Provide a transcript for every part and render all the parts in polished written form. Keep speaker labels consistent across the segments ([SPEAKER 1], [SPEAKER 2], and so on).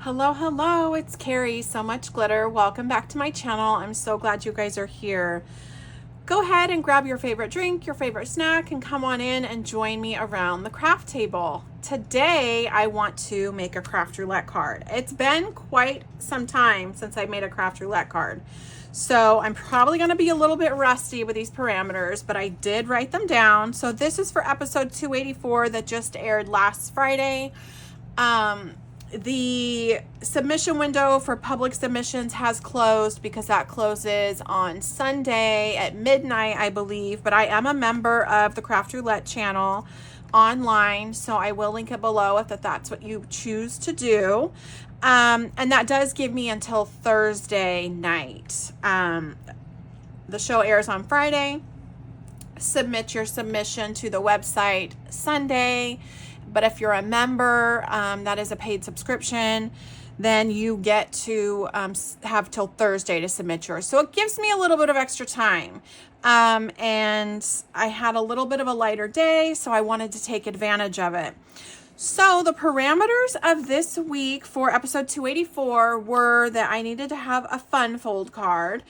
[SPEAKER 1] Hello, hello, it's Carrie, So Much Glitter. Welcome back to my channel. I'm so glad you guys are here. Go ahead and grab your favorite drink, your favorite snack, and come on in and join me around the craft table. Today, I want to make a craft roulette card. It's been quite some time since I made a craft roulette card. So I'm probably going to be a little bit rusty with these parameters, but I did write them down. So this is for episode 284 that just aired last Friday. The submission window for public submissions has closed because that closes on Sunday at midnight, I believe. But I am a member of the Craft Roulette channel online, so I will link it below if that's what you choose to do. And that does give me until Thursday night. The show airs on Friday. Submit your submission to the website Sunday. But if you're a member, that is a paid subscription, then you get to have till Thursday to submit yours. So it gives me a little bit of extra time. And I had a little bit of a lighter day, so I wanted to take advantage of it. So the parameters of this week for episode 284 were that I needed to have a fun fold card.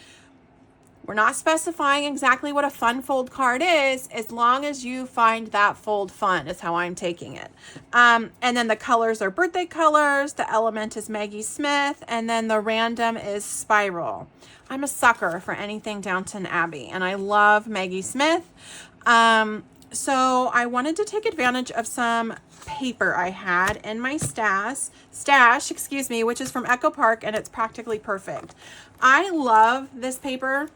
[SPEAKER 1] We're not specifying exactly what a fun fold card is, as long as you find that fold fun is how I'm taking it. And then the colors are birthday colors, the element is Maggie Smith, and then the random is spiral. I'm a sucker for anything Downton Abbey, and I love Maggie Smith. So I wanted to take advantage of some paper I had in my stash, which is from Echo Park, and it's practically perfect. I love this paper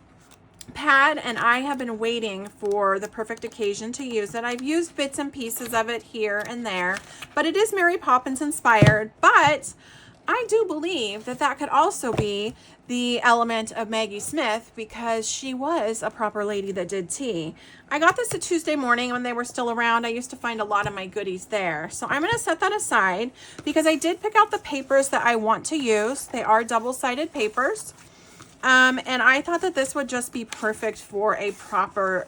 [SPEAKER 1] pad, and I have been waiting for the perfect occasion to use it. I've used bits and pieces of it here and there, but it is Mary Poppins inspired. But I do believe that that could also be the element of Maggie Smith, because she was a proper lady that did tea. I got this a Tuesday morning when they were still around. I used to find a lot of my goodies there. So I'm going to set that aside because I did pick out the papers that I want to use. They are double-sided papers. And I thought that this would just be perfect for a proper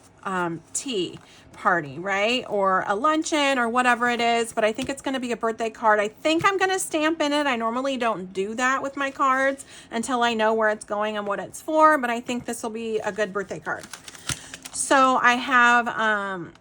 [SPEAKER 1] tea party, right? Or a luncheon or whatever it is. But I think it's going to be a birthday card. I think I'm going to stamp in it. I normally don't do that with my cards until I know where it's going and what it's for. But I think this will be a good birthday card. So I have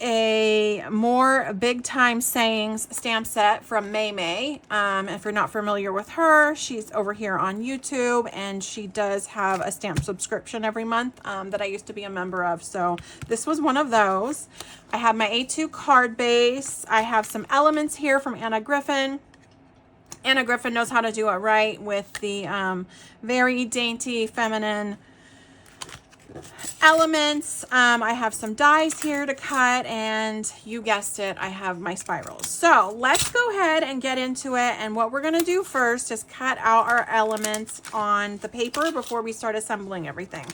[SPEAKER 1] a more big time sayings stamp set from May. If you're not familiar with her, she's over here on YouTube, and she does have a stamp subscription every month that I used to be a member of. So this was one of those. I have my A2 card base. I have some elements here from Anna Griffin. Anna Griffin knows how to do it right with the very dainty feminine elements. I have some dies here to cut, and you guessed it, I have my spirals. So let's go ahead and get into it. And what we're going to do first is cut out our elements on the paper before we start assembling everything.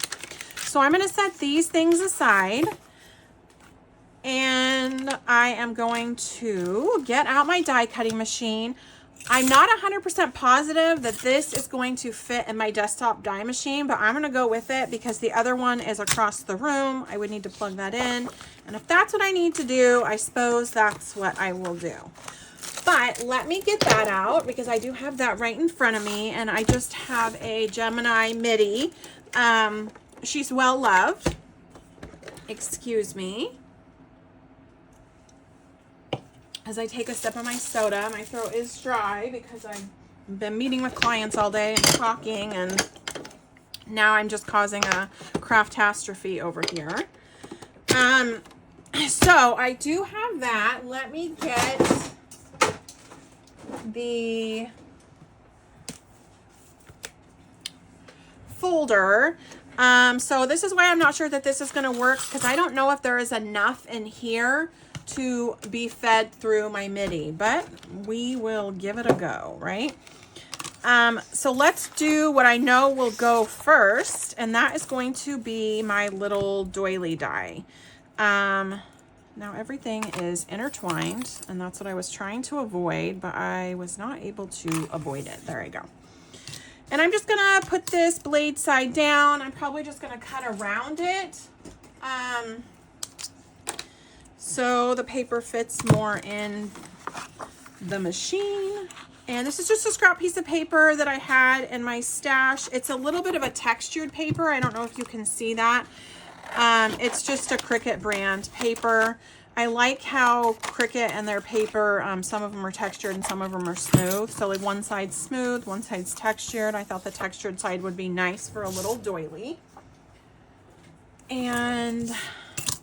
[SPEAKER 1] So I'm going to set these things aside, and I am going to get out my die cutting machine. I'm not 100% positive that this is going to fit in my desktop die machine, but I'm going to go with it because the other one is across the room. I would need to plug that in. And if that's what I need to do, I suppose that's what I will do. But let me get that out because I do have that right in front of me, and I just have a Gemini MIDI. She's well loved. Excuse me. As I take a sip of my soda, my throat is dry because I've been meeting with clients all day and talking, and now I'm just causing a craftastrophe over here. So I do have that. Let me get the folder. So this is why I'm not sure that this is going to work, because I don't know if there is enough in here to be fed through my MIDI, but we will give it a go, right? So let's do what I know will go first, and that is going to be my little doily die. Now everything is intertwined, and that's what I was trying to avoid, but I was not able to avoid it. There I go. And I'm just gonna put this blade side down. I'm probably just gonna cut around it. So the paper fits more in the machine, And this is just a scrap piece of paper that I had in my stash. It's a little bit of a textured paper. I don't know if you can see that. It's just a Cricut brand paper. I like how Cricut and their paper, some of them are textured and some of them are smooth. So like one side's smooth, one side's textured. I thought the textured side would be nice for a little doily. And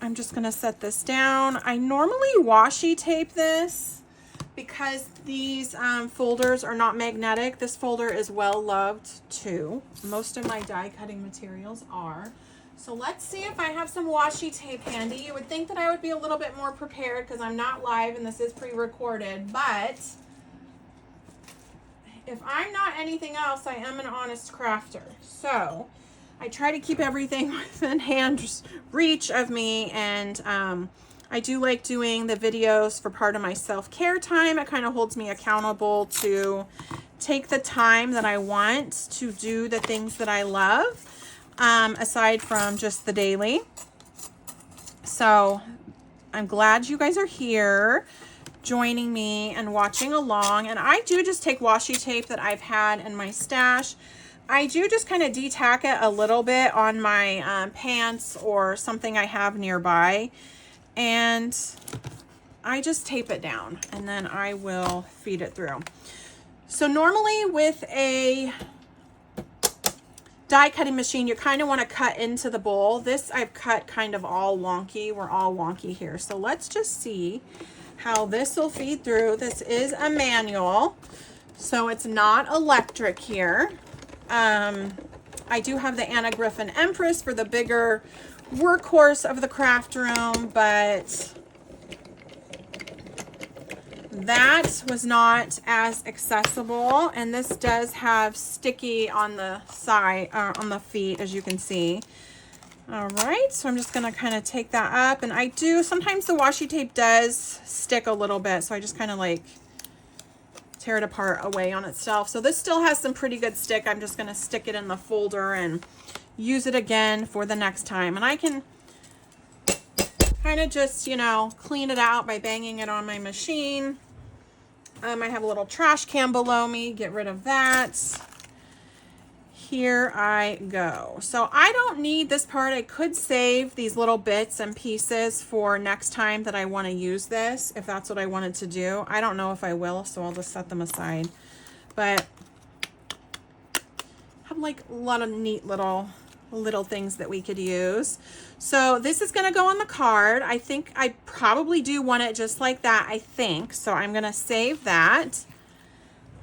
[SPEAKER 1] I'm just gonna set this down. I normally washi tape this because these folders are not magnetic. This folder is well loved too. Most of my die cutting materials are. So let's see if I have some washi tape handy. You would think that I would be a little bit more prepared because I'm not live and this is pre-recorded, but if I'm not anything else, I am an honest crafter. So I try to keep everything within hand reach of me, and I do like doing the videos for part of my self-care time. It kind of holds me accountable to take the time that I want to do the things that I love, aside from just the daily. So I'm glad you guys are here joining me and watching along. And I do just take washi tape that I've had in my stash. I do just kind of de-tack it a little bit on my pants or something I have nearby. And I just tape it down and then I will feed it through. So normally with a die cutting machine, you kind of want to cut into the bowl. This I've cut kind of all wonky. We're all wonky here. So let's just see how this will feed through. This is a manual, so it's not electric here. I do have the Anna Griffin Empress for the bigger workhorse of the craft room, but that was not as accessible. And this does have sticky on the side, on the feet, as you can see. All right, so I'm just gonna kind of take that up, and I do, sometimes the washi tape does stick a little bit, so I just kind of like tear it apart away on itself. So this still has some pretty good stick. I'm just gonna stick it in the folder and use it again for the next time. And I can kind of just, you know, clean it out by banging it on my machine. I have a little trash can below me, get rid of that. Here I go. So I don't need this part. I could save these little bits and pieces for next time that I want to use this, if that's what I wanted to do. I don't know if I will, so I'll just set them aside. But I have like a lot of neat little things that we could use. So this is going to go on the card. I think I probably do want it just like that, I think. So I'm going to save that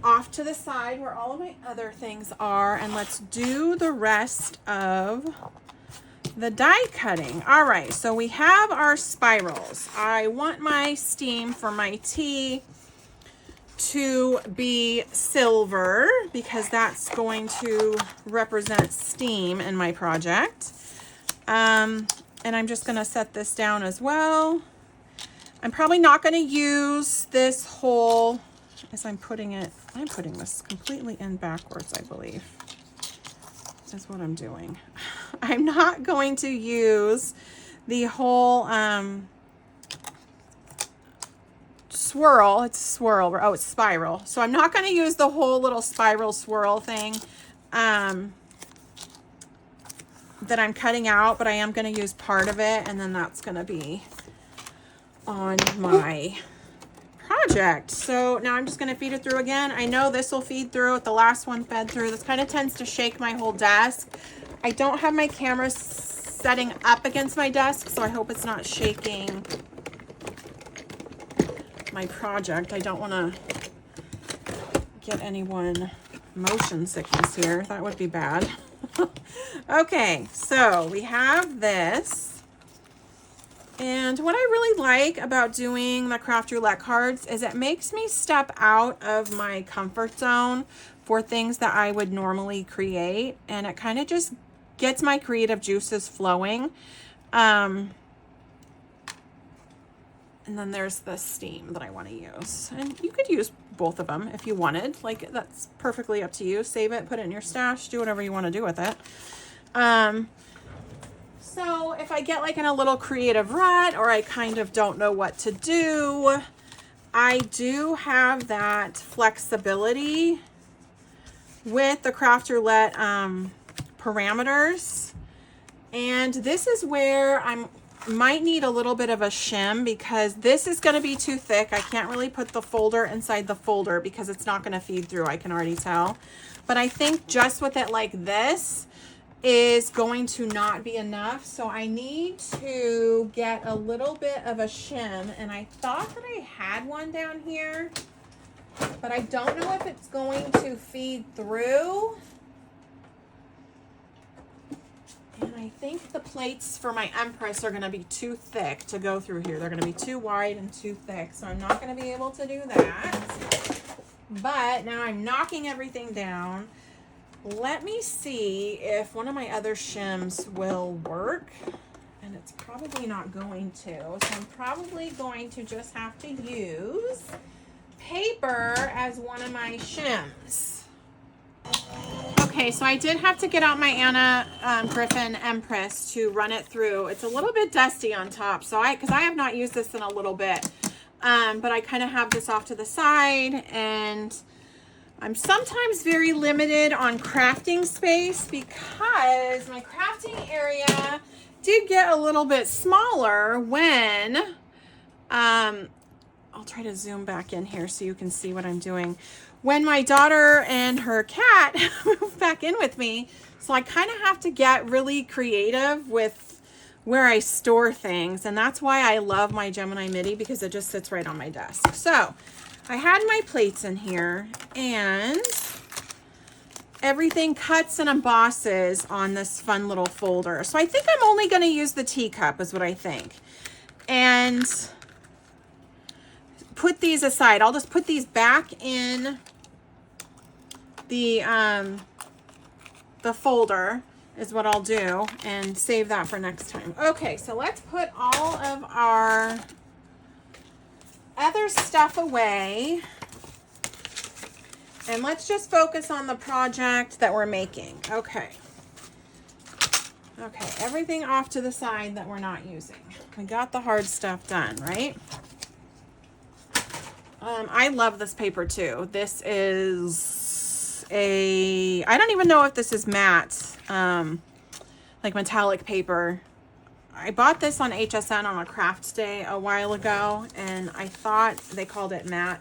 [SPEAKER 1] off to the side where all of my other things are, and let's do the rest of the die cutting. All right, so we have our spirals. I want my steam for my tea to be silver because that's going to represent steam in my project. And I'm just going to set this down as well. I'm probably not going to use this whole, as I'm putting this completely in backwards, I believe. That's what I'm doing. I'm not going to use the whole swirl. It's swirl. Oh, it's spiral. So I'm not going to use the whole little spiral swirl thing that I'm cutting out, but I am going to use part of it, and then that's going to be on my project. So now I'm just going to feed it through again. I know this will feed through it. The last one fed through. This kind of tends to shake my whole desk. I don't have my camera setting up against my desk, so I hope it's not shaking my project. I don't want to get anyone motion sickness here. That would be bad. Okay, so we have this. And what I really like about doing the Craft Roulette cards is it makes me step out of my comfort zone for things that I would normally create. And it kind of just gets my creative juices flowing. And then there's the steam that I want to use. And you could use both of them if you wanted. Like, that's perfectly up to you. Save it, put it in your stash, do whatever you want to do with it. So if I get like in a little creative rut, or I kind of don't know what to do, I do have that flexibility with the Craft Roulette parameters. And this is where I might need a little bit of a shim because this is going to be too thick. I can't really put the folder inside the folder because it's not going to feed through, I can already tell. But I think just with it like this is going to not be enough. So I need to get a little bit of a shim, and I thought that I had one down here, but I don't know if it's going to feed through. And I think the plates for my Empress are going to be too thick to go through here. They're going to be too wide and too thick, so I'm not going to be able to do that. But now I'm knocking everything down. Let me see if one of my other shims will work, and it's probably not going to. So I'm probably going to just have to use paper as one of my shims. Okay, so I did have to get out my Anna Griffin Empress to run it through. It's a little bit dusty on top, so because I have not used this in a little bit, but I kind of have this off to the side, and I'm sometimes very limited on crafting space because my crafting area did get a little bit smaller when, I'll try to zoom back in here so you can see what I'm doing. When my daughter and her cat moved back in with me, so I kind of have to get really creative with where I store things, and that's why I love my Gemini Midi because it just sits right on my desk. So I had my plates in here, and everything cuts and embosses on this fun little folder. So I think I'm only going to use the teacup is what I think. And put these aside. I'll just put these back in the folder is what I'll do, and save that for next time. Okay, so let's put all of our other stuff away, and let's just focus on the project that we're making. Okay, everything off to the side that we're not using. We got the hard stuff done, right? I love this paper too. This is I don't even know if this is matte, like metallic paper. I bought this on HSN on a crafts day a while ago, and I thought they called it matte,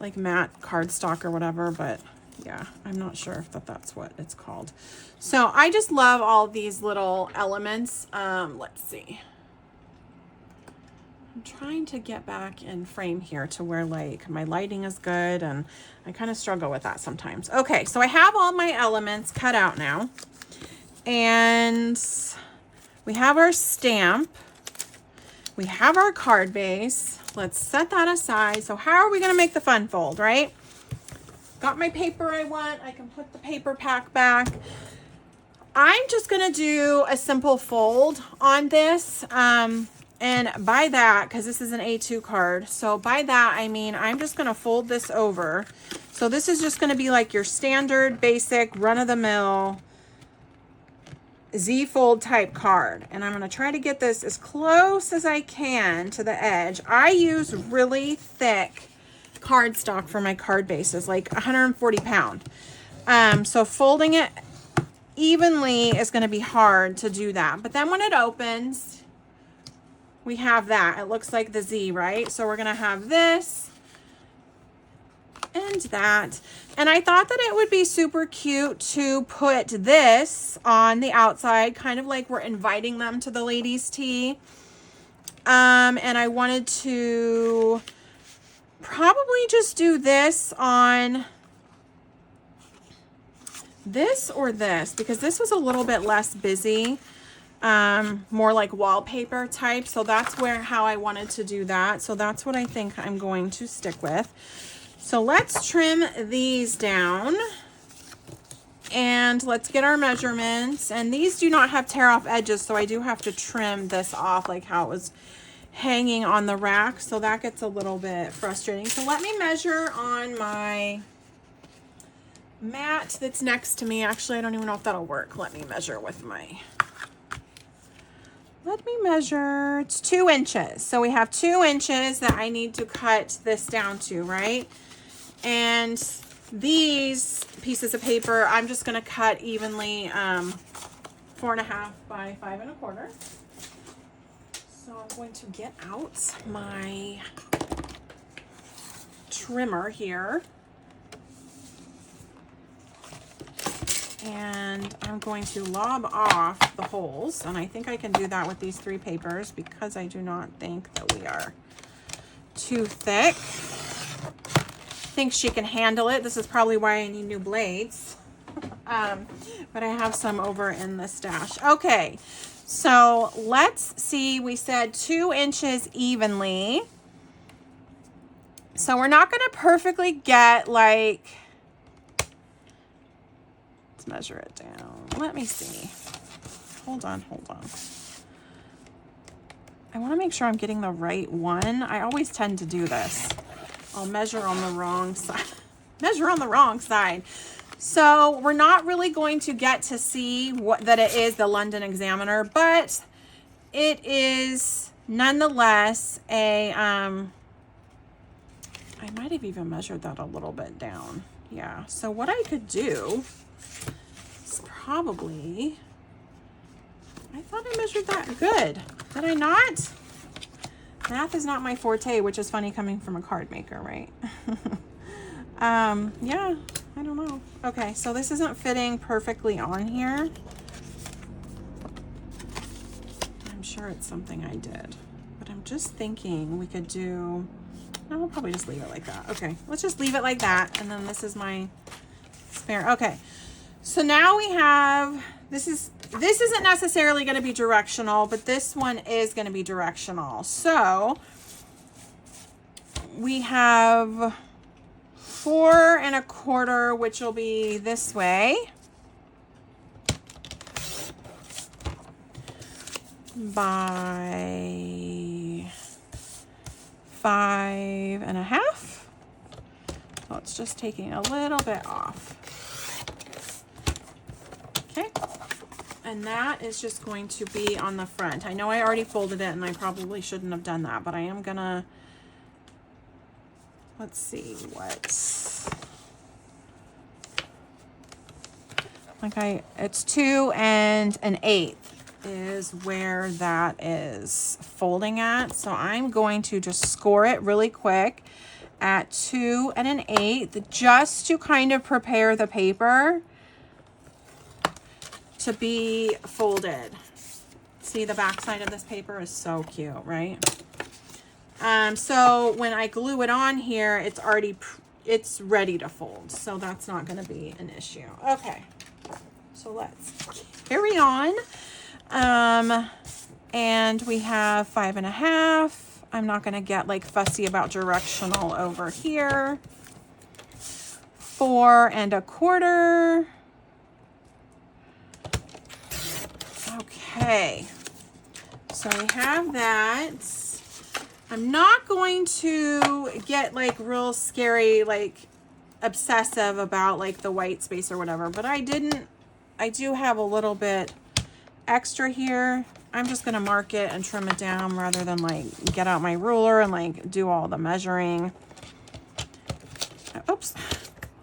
[SPEAKER 1] like matte cardstock or whatever, but yeah, I'm not sure if that's what it's called. So I just love all these little elements. Let's see. I'm trying to get back in frame here to where like my lighting is good, and I kind of struggle with that sometimes. Okay, so I have all my elements cut out now. And we have our stamp, we have our card base. Let's set that aside. So how are we going to make the fun fold, right? Got my paper I want. I can put the paper pack back. I'm just going to do a simple fold on this. And by that, because this is an A2 card, so by that I mean I'm just going to fold this over. So this is just going to be like your standard, basic, run-of-the-mill Z-fold type card, and I'm going to try to get this as close as I can to the edge. I use really thick cardstock for my card bases, like 140 pound. So folding it evenly is going to be hard to do that. But then when it opens, we have that. It looks like the Z, right? So we're going to have this and that. And I thought that it would be super cute to put this on the outside, kind of like we're inviting them to the ladies' tea. And I wanted to probably just do this on this or this, because this was a little bit less busy, more like wallpaper type. So that's how I wanted to do that. So that's what I think I'm going to stick with. So let's trim these down, and let's get our measurements. And these do not have tear off edges, so I do have to trim this off like how it was hanging on the rack. So that gets a little bit frustrating. So let me measure on my mat that's next to me. Actually, I don't even know if that'll work. Let me measure with my let me measure. It's 2 inches. So we have 2 inches that I need to cut this down to, right? And these pieces of paper, I'm just going to cut evenly 4.5 by 5.25. So I'm going to get out my trimmer here. And I'm going to lob off the holes. And I think I can do that with these 3 papers because I do not think that we are too thick. I think she can handle it. This is probably why I need new blades. But I have some over in the stash. Okay, so let's see. We said 2 inches evenly. So we're not going to perfectly get like... measure it down. Let me see. Hold on. I want to make sure I'm getting the right one. I always tend to do this. I'll measure on the wrong side. Measure on the wrong side. So we're not really going to get to see that it is the London Examiner, but it is nonetheless a, I might have even measured that a little bit down. Yeah. So what I could do is probably, I thought I measured that good. Did I not? Math is not my forte, which is funny coming from a card maker, right? Yeah, I don't know. Okay, so this isn't fitting perfectly on here. I'm sure it's something I did, but I'm just thinking we could do, no, we'll probably just leave it like that. Okay, let's just leave it like that. And then this is my spare. Okay, so now we have, this isn't necessarily going to be directional, but this one is going to be directional. So we have 4.25, which will be this way, by 5.5. So it's just taking a little bit off. Okay. And that is just going to be on the front. I know I already folded it and I probably shouldn't have done that, but I am gonna, let's see what, like it's 2 1/8 is where that is folding at. So I'm going to just score it really quick at 2 1/8 just to kind of prepare the paper to be folded. See, the back side of this paper is so cute, right? So when I glue it on here, it's ready to fold. So that's not going to be an issue. Okay. So let's carry on. And we have 5.5. I'm not going to get like fussy about directional over here. 4.25. Okay, so we have that. I'm not going to get like real scary, like obsessive about like the white space or whatever, but I do have a little bit extra here. I'm just going to mark it and trim it down rather than like get out my ruler and like do all the measuring. Oops.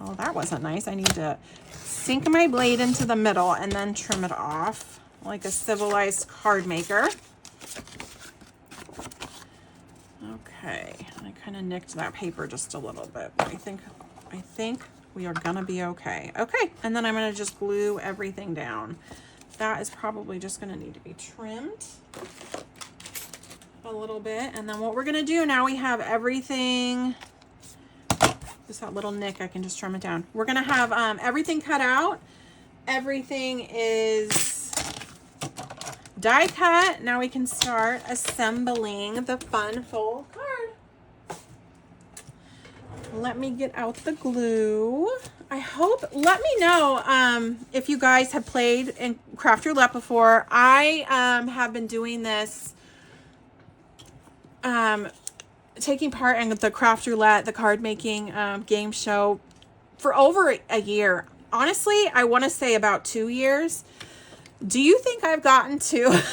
[SPEAKER 1] Oh, that wasn't nice. I need to sink my blade into the middle and then trim it off like a civilized card maker. Okay, I kind of nicked that paper just a little bit, but I think we are gonna be okay. Okay, and then I'm gonna just glue everything down. That is probably just gonna need to be trimmed a little bit. And then what we're gonna do now, we have everything, just that little nick, I can just trim it down. We're gonna have everything cut out. Everything is die cut. Now we can start assembling the Fun Full card. Let me get out the glue. Let me know if you guys have played in Craft Roulette before. I have been doing this, taking part in the Craft Roulette, the card making game show for over a year. Honestly, I want to say about 2 years. Do you think I've gotten to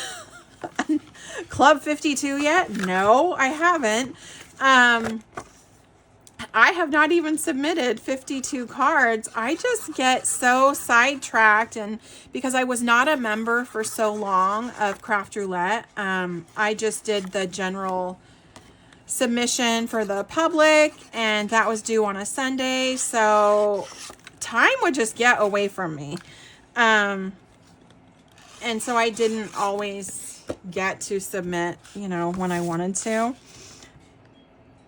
[SPEAKER 1] Club 52 yet? No, I haven't. I have not even submitted 52 cards. I just get so sidetracked, and because I was not a member for so long of Craft Roulette, I just did the general submission for the public, and that was due on a Sunday, so time would just get away from me. And so I didn't always get to submit, you know, when I wanted to.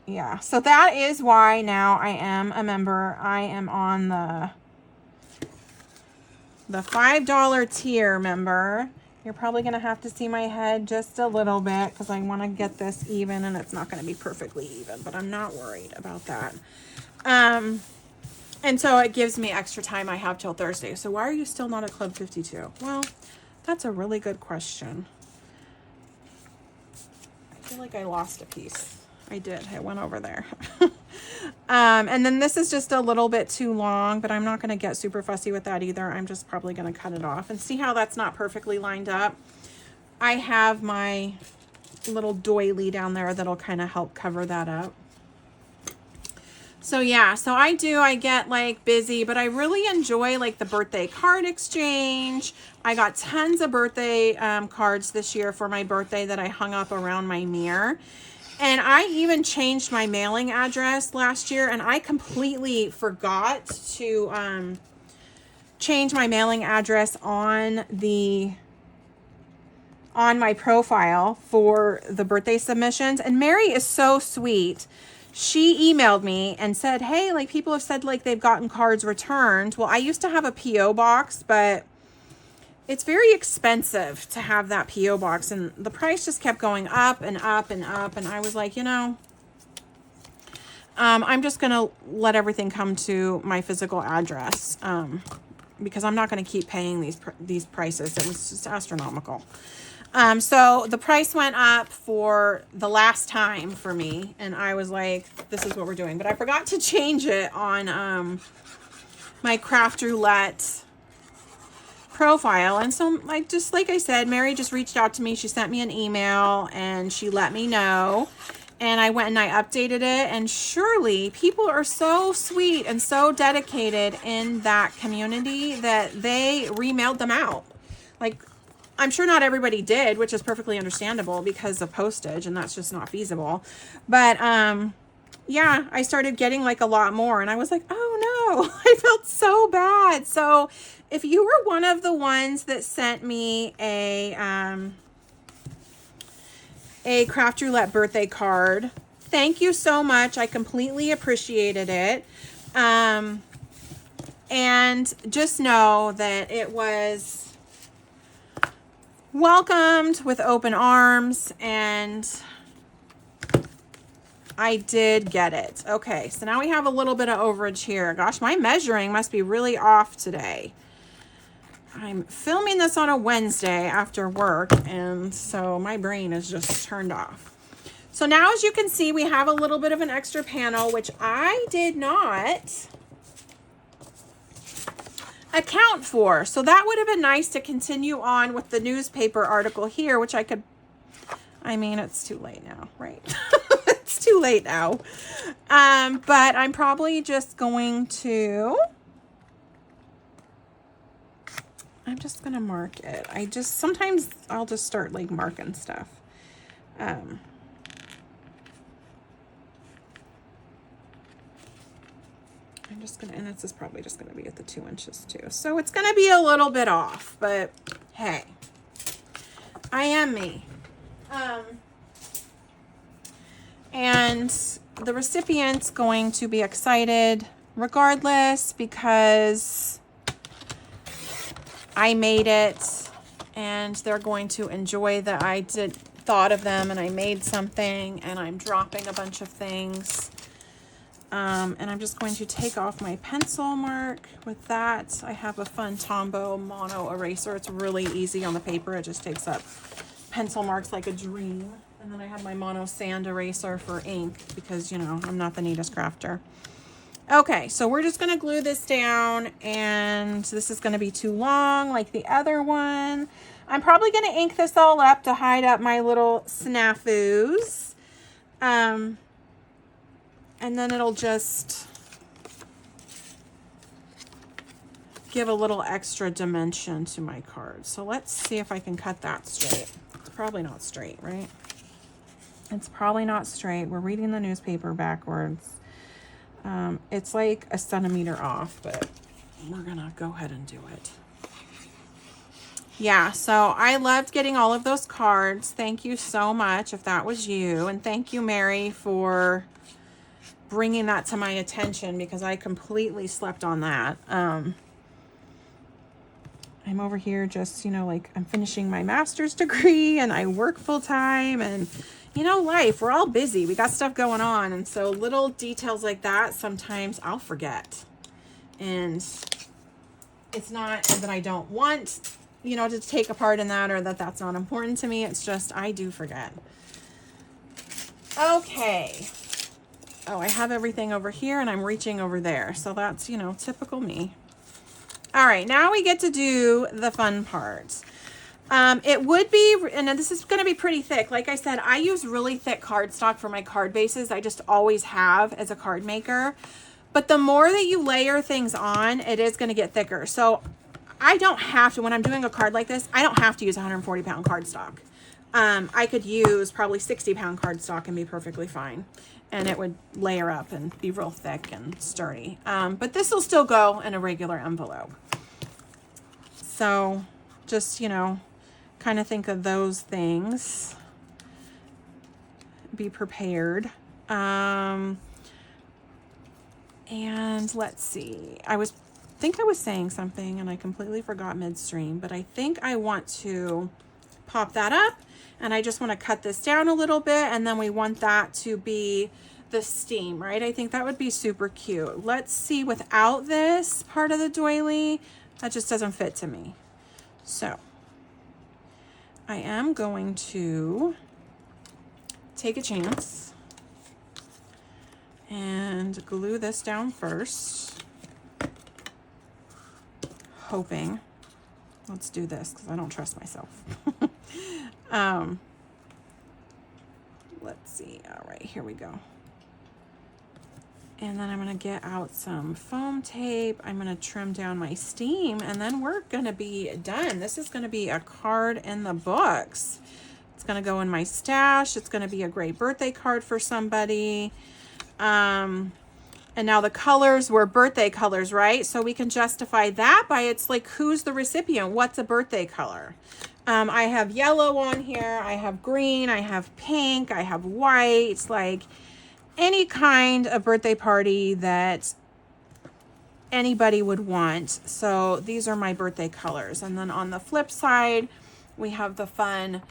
[SPEAKER 1] Yeah, so that is why now I am a member. I am on the $5 tier member. You're probably going to have to see my head just a little bit because I want to get this even, and it's not going to be perfectly even, but I'm not worried about that. And so it gives me extra time. I have till Thursday. So why are you still not at Club 52? Well, that's a really good question. I feel like I lost a piece. I did. I went over there. And then this is just a little bit too long, but I'm not going to get super fussy with that either. I'm just probably going to cut it off. And see how that's not perfectly lined up? I have my little doily down there that'll kind of help cover that up. So yeah, so I get like busy, but I really enjoy like the birthday card exchange. I got tons of birthday cards this year for my birthday that I hung up around my mirror. And I even changed my mailing address last year, and I completely forgot to change my mailing address on my profile for the birthday submissions. And Mary is so sweet. She emailed me and said, hey, like people have said like they've gotten cards returned. Well, I used to have a P.O. box, but it's very expensive to have that P.O. box, and the price just kept going up and up and up. And I was like, you know, I'm just going to let everything come to my physical address because I'm not going to keep paying these prices. It was just astronomical. So the price went up for the last time for me, and I was like, this is what we're doing. But I forgot to change it on my Craft Roulette profile. And so like I said, Mary just reached out to me. She sent me an email and she let me know, and I went and I updated it. And surely people are so sweet and so dedicated in that community that they remailed them out. Like, I'm sure not everybody did, which is perfectly understandable because of postage, and that's just not feasible. But yeah, I started getting like a lot more, and I was like, oh no, I felt so bad. So if you were one of the ones that sent me a Craft Roulette birthday card, thank you so much. I completely appreciated it. And just know that it was welcomed with open arms, and I did get it. Okay, so now we have a little bit of overage here. Gosh, my measuring must be really off today. I'm filming this on a Wednesday after work, and so my brain is just turned off. So now, as you can see, we have a little bit of an extra panel, which I did not account for. So that would have been nice to continue on with the newspaper article here, which I could, I mean, it's too late now, right? It's too late now. But I'm probably just going to, I'm just going to mark it. Sometimes I'll just start like marking stuff. I'm just going to, and this is probably just going to be at the 2 inches too. So it's going to be a little bit off, but hey, I am me. And the recipient's going to be excited regardless because I made it, and they're going to enjoy that I thought of them and I made something, and I'm dropping a bunch of things. And I'm just going to take off my pencil mark with that. I have a Fun Tombow mono eraser. It's really easy on the paper. It just takes up pencil marks like a dream. And then I have my mono sand eraser for ink because, you know, I'm not the neatest crafter. Okay, so we're just going to glue this down, and this is going to be too long like the other one. I'm probably going to ink this all up to hide up my little snafus. And then it'll just give a little extra dimension to my card. So let's see if I can cut that straight. It's probably not straight, right? It's probably not straight. We're reading the newspaper backwards. It's like a centimeter off, but we're gonna go ahead and do it. Yeah, so I loved getting all of those cards. Thank you so much if that was you. And thank you, Mary, for bringing that to my attention because I completely slept on that. I'm over here just, you know, like I'm finishing my master's degree and I work full time and, you know, life, we're all busy. We got stuff going on. And so little details like that, sometimes I'll forget. And it's not that I don't want, you know, to take a part in that or that that's not important to me. It's just, I do forget. Okay. Oh, I have everything over here and I'm reaching over there. So that's, you know, typical me. All right, now we get to do the fun part. It would be, and this is going to be pretty thick. Like I said, I use really thick cardstock for my card bases. I just always have as a card maker. But the more that you layer things on, it is going to get thicker. So I don't have to, when I'm doing a card like this, I don't have to use 140-pound cardstock. I could use probably 60-pound cardstock and be perfectly fine. And it would layer up and be real thick and sturdy. But this will still go in a regular envelope. So just, you know, kind of think of those things. Be prepared. And let's see. I think I was saying something and I completely forgot midstream, but I think I want to pop that up. And I just want to cut this down a little bit. And then we want that to be the steam, right? I think that would be super cute. Let's see without this part of the doily. That just doesn't fit to me. So I am going to take a chance and glue this down first. Hoping. Let's do this because I don't trust myself. Let's see. All right, here we go. And then I'm going to get out some foam tape. I'm going to trim down my steam and then we're going to be done. This is going to be a card in the books. It's going to go in my stash. It's going to be a great birthday card for somebody. And now the colors were birthday colors, right? So we can justify that by it's like, who's the recipient? What's a birthday color? I have yellow on here. I have green. I have pink. I have white. It's like any kind of birthday party that anybody would want. So these are my birthday colors. And then on the flip side, we have the fun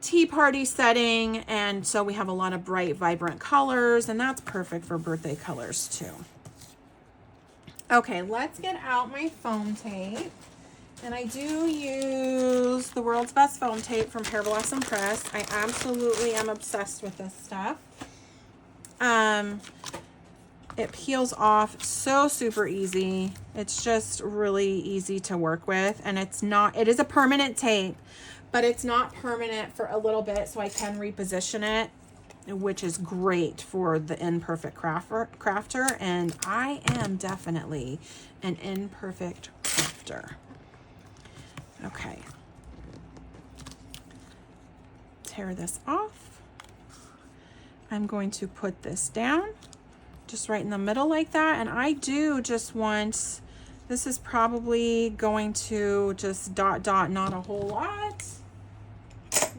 [SPEAKER 1] tea party setting. And so we have a lot of bright, vibrant colors, and that's perfect for birthday colors too. Okay, let's get out my foam tape. And I do use the world's best foam tape from Pear Blossom Press. I absolutely am obsessed with this stuff. It peels off so super easy. It's just really easy to work with, and it is a permanent tape, but it's not permanent for a little bit, so I can reposition it, which is great for the imperfect crafter, and I am definitely an imperfect crafter. Okay. Tear this off. I'm going to put this down just right in the middle like that. And I do just want, this is probably going to just dot, not a whole lot.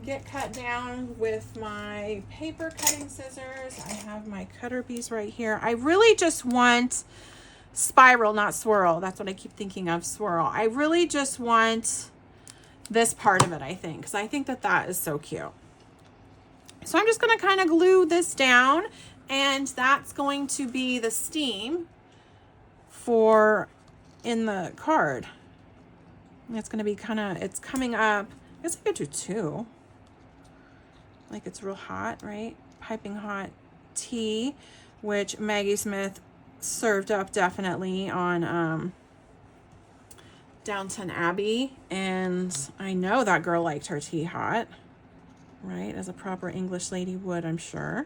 [SPEAKER 1] Get cut down with my paper cutting scissors. I have my cutter piece right here. I really just want spiral, not swirl. That's what I keep thinking of, swirl. I really just want this part of it, I think, because I think that that is so cute. So I'm just going to kind of glue this down, and that's going to be the steam for in the card. It's going to be kind of, it's coming up. I guess I could do two. Like it's real hot, right? Piping hot tea, which Maggie Smith served up definitely on Downton Abbey, and I know that girl liked her tea hot, right? As a proper English lady would, I'm sure.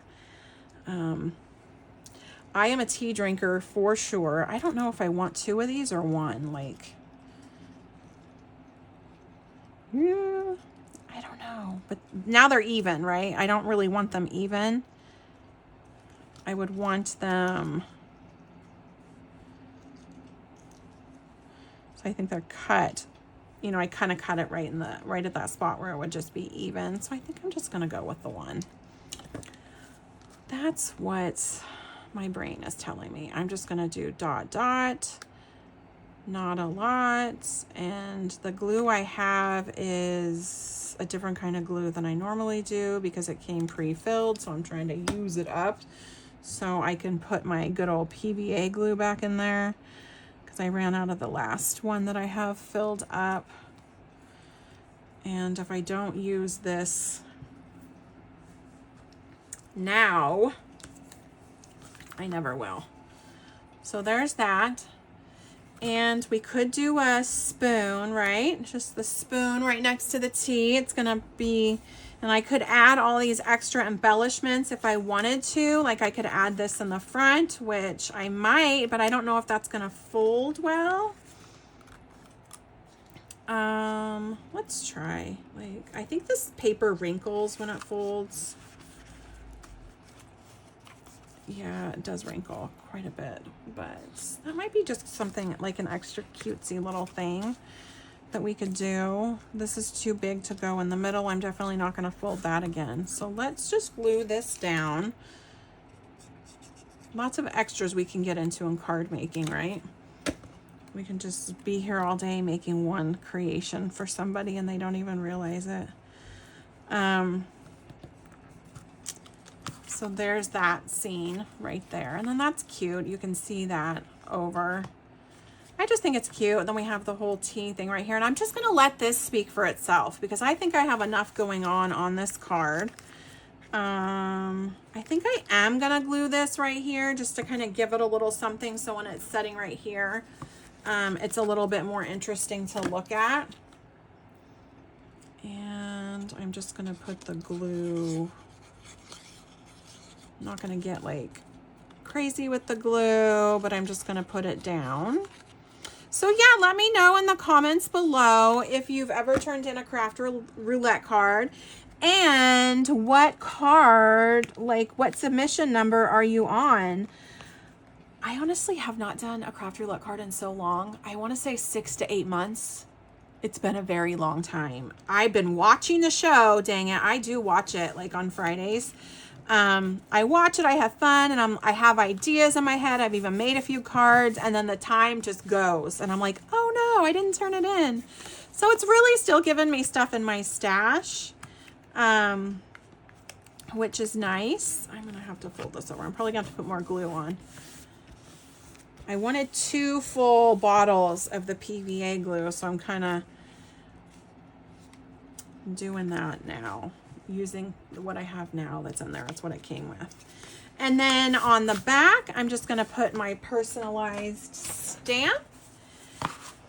[SPEAKER 1] I am a tea drinker for sure. I don't know if I want 2 of these or 1. Like, yeah, I don't know. But now they're even, right? I don't really want them even. I would want them. So I think they're cut. You know, I kind of cut it right at that spot where it would just be even. So I think I'm just gonna go with the 1. That's what my brain is telling me. I'm just gonna do dot dot, not a lot, and the glue I have is a different kind of glue than I normally do because it came pre-filled, so I'm trying to use it up so I can put my good old PVA glue back in there because I ran out of the last one that I have filled up. And if I don't use this now, I never will. So there's that. And we could do a spoon, right? Just the spoon right next to the tea. It's gonna be, and I could add all these extra embellishments if I wanted to. Like I could add this in the front, which I might, but I don't know if that's gonna fold well. Let's try. Like, I think this paper wrinkles when it folds. Yeah, it does wrinkle quite a bit, but that might be just something like an extra cutesy little thing that we could do. This is too big to go in the middle. I'm definitely not going to fold that again. So let's just glue this down. Lots of extras we can get into in card making, right? We can just be here all day making one creation for somebody and they don't even realize it. So there's that scene right there. And then that's cute. You can see that over. I just think it's cute. And then we have the whole tea thing right here. And I'm just going to let this speak for itself because I think I have enough going on this card. I think I am going to glue this right here just to kind of give it a little something. So when it's setting right here, it's a little bit more interesting to look at. And I'm just going to put the glue. I'm not going to get like crazy with the glue, but I'm just going to put it down. So yeah, let me know in the comments below if you've ever turned in a craft roulette card and what card, like what submission number are you on? I honestly have not done a craft roulette card in so long. I want to say 6 to 8 months. It's been a very long time. I've been watching the show. Dang it. I do watch it like on Fridays. I watch it, I have fun, and I have ideas in my head. I've even made a few cards, and then the time just goes, and I'm like, oh no, I didn't turn it in. So it's really still giving me stuff in my stash, which is nice. I'm gonna have to fold this over. I'm probably gonna have to put more glue on. I wanted 2 full bottles of the PVA glue, so I'm kind of doing that now. Using what I have now that's in there. That's what it came with. And then on the back, I'm just going to put my personalized stamp.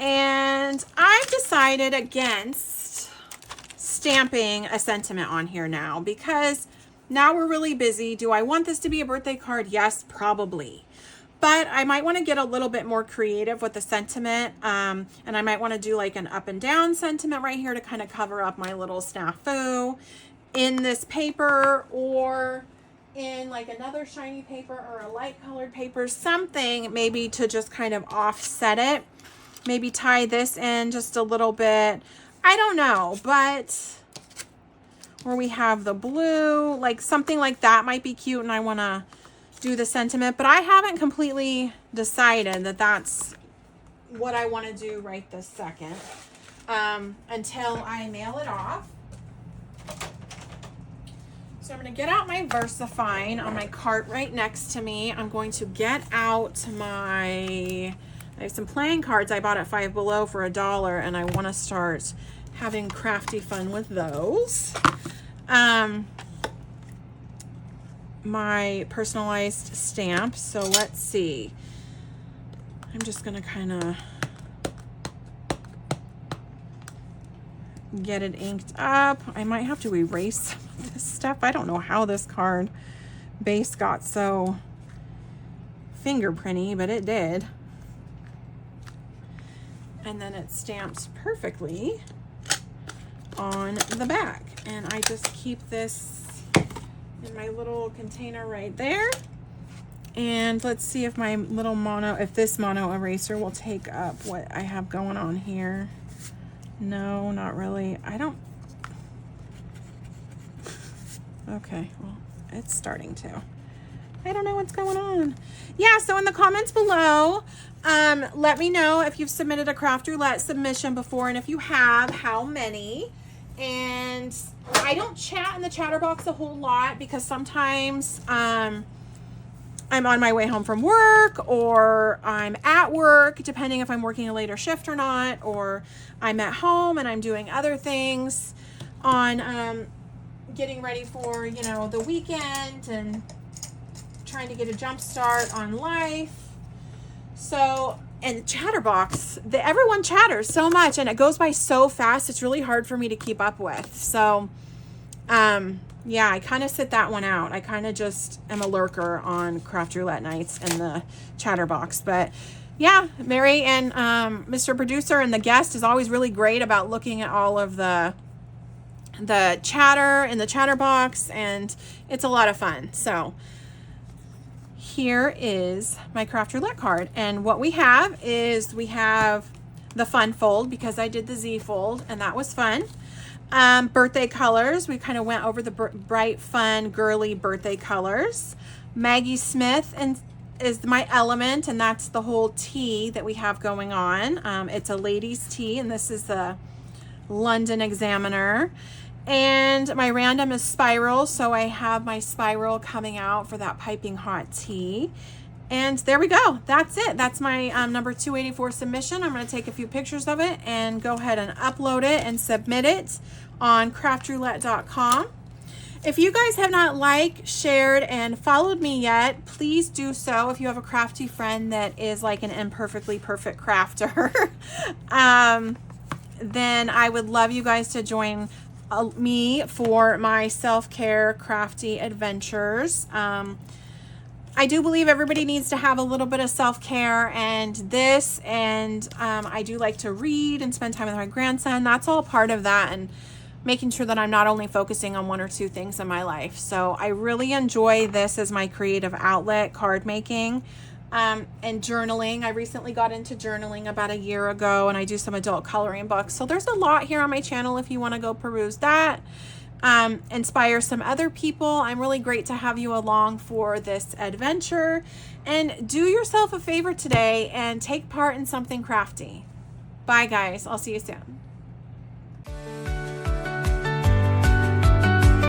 [SPEAKER 1] And I've decided against stamping a sentiment on here now because now we're really busy. Do I want this to be a birthday card? Yes, probably. But I might want to get a little bit more creative with the sentiment. And I might want to do like an up and down sentiment right here to kind of cover up my little snafu in this paper or in like another shiny paper or a light colored paper, something maybe to just kind of offset it. Maybe tie this in just a little bit. I don't know, but where we have the blue, like something like that might be cute and I want to do the sentiment, but I haven't completely decided that that's what I want to do right this second until I mail it off. So I'm going to get out my VersaFine on my cart right next to me. I'm going to get out I have some playing cards I bought at Five Below for $1, and I want to start having crafty fun with those. My personalized stamp. So let's see. I'm just going to kind of get it inked up. I might have to erase some of this stuff. I don't know how this card base got so fingerprinty, but it did. And then it stamps perfectly on the back. And I just keep this in my little container right there. And let's see if my little if this mono eraser will take up what I have going on here. No, not really. Okay, well, it's starting to. I don't know what's going on. Yeah, so in the comments below, let me know if you've submitted a craft roulette submission before, and if you have, how many. And I don't chat in the chatter box a whole lot because sometimes I'm on my way home from work, or I'm at work, depending if I'm working a later shift or not, or I'm at home and I'm doing other things on getting ready for, you know, the weekend and trying to get a jump start on life. So, and chatterbox, everyone chatters so much and it goes by so fast, it's really hard for me to keep up with. So yeah, I kind of sit that one out. I kind of just am a lurker on craft roulette nights in the chatterbox. But yeah, Mary and Mr. Producer and the guest is always really great about looking at all of the chatter in the chatterbox, and it's a lot of fun. So here is my craft roulette card, and what we have is we have the fun fold because I did the Z fold and that was fun. Birthday colors, we kind of went over the bright, fun, girly birthday colors. Maggie Smith is my element, and that's the whole tea that we have going on. It's a ladies tea, and this is the London Examiner. And my random is spiral, so I have my spiral coming out for that piping hot tea. And there we go. That's it. That's my number 284 submission. I'm going to take a few pictures of it and go ahead and upload it and submit it on craftroulette.com. If you guys have not liked, shared, and followed me yet, please do so. If you have a crafty friend that is like an imperfectly perfect crafter, then I would love you guys to join me for my self-care crafty adventures. I do believe everybody needs to have a little bit of self-care, and I do like to read and spend time with my grandson. That's all part of that, and making sure that I'm not only focusing on one or two things in my life. So I really enjoy this as my creative outlet, card making, and journaling. I recently got into journaling about a year ago, and I do some adult coloring books. So there's a lot here on my channel if you want to go peruse that. Inspire some other people. I'm really great to have you along for this adventure, and do yourself a favor today and take part in something crafty. Bye guys, I'll see you soon.